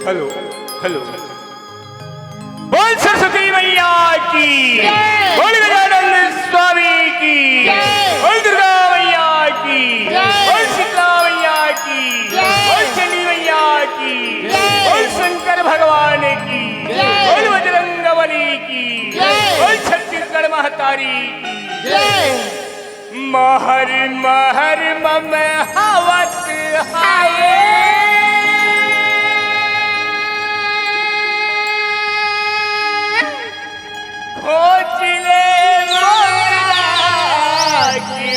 Hello hello बोल सरस्वती मैया की, बोल गजानन स्वामी की, बोल दुर्गा मैया की, बोल शीतला मैया की, बोल शनि मैया की, बोल शंकर भगवान की, बोल बजरंगबली की, बोल छत्तीसगढ़ महतारी की। महर महर मम हवत हाय खोजले मोरा की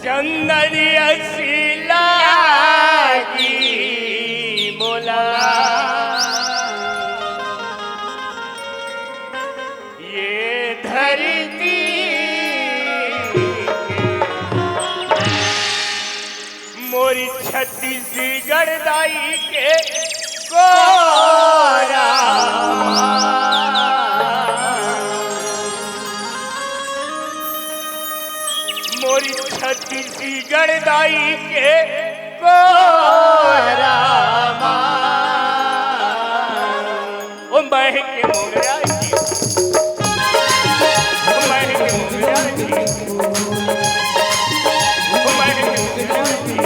चंदनिया शिला की मोला ये धरती मोरी छत्तीसगढ़ दाई के गोरा गणदाई के कोरामा ओ महके मोगरा जी ओ महके मोगरा जी ओ महके मोगरा जी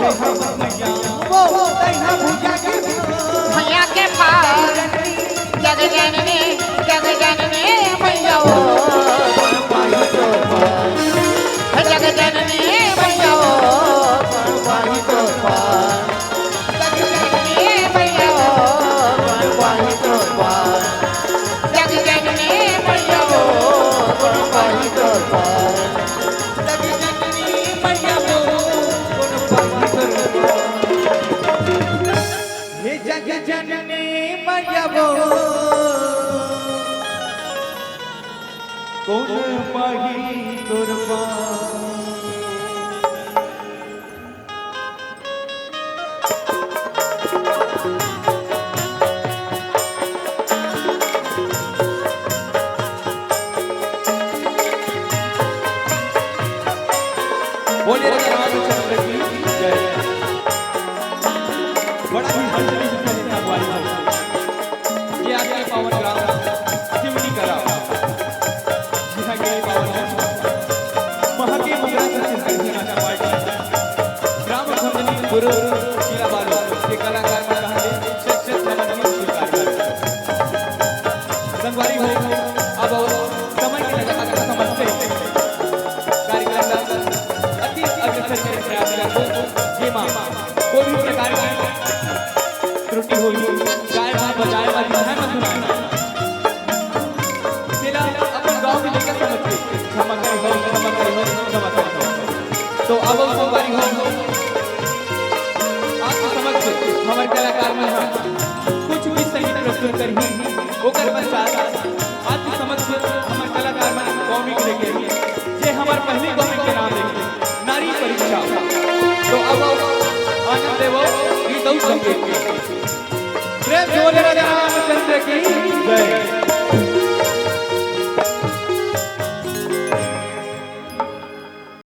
रे हम मैया वो तैना भुजा के भैया के पास जग जननी मैया हो पाई तो पार जग जननी मैया हो पाई तो पार जग जननी मैया हो पाई तो पार जग जननी मैया हो पाई तो पार जग जननी मैया वो पाई तो हे जग जननी मैया वो कौन पाही तोर पार बोलिए रामचंद्र की जय। बड़ा ही हर्षित है हमारी ये आपके पावन ग्राम सिमनी करा यहाँ के पावन वहाँ के मुगरा जनता पार्टी ग्राम संगनी गुरु जिला बालो के कलाकार का कहानी शिक्षक समाज स्वीकार कर संगवारी हो अब समय की लगातार समझते कार्यक्रम कोई भी प्रकार की त्रुटि हुई गाय मां बजाए वाली ध्यान में सुनाए जिला अपन गांव में लेकर समझते क्षमा करें तो अब वो बारी हो आपको समझ हमारे कलाकार में कुछ भी संगीत प्रस्तुत करी ओकर पश्चात आपकी समझ हमारे कलाकार में कॉमिक लेके ये हमारे पहली कॉमिक के नाम लेके नारी परीक्षा तो अब आनंद देवो गीत संगीत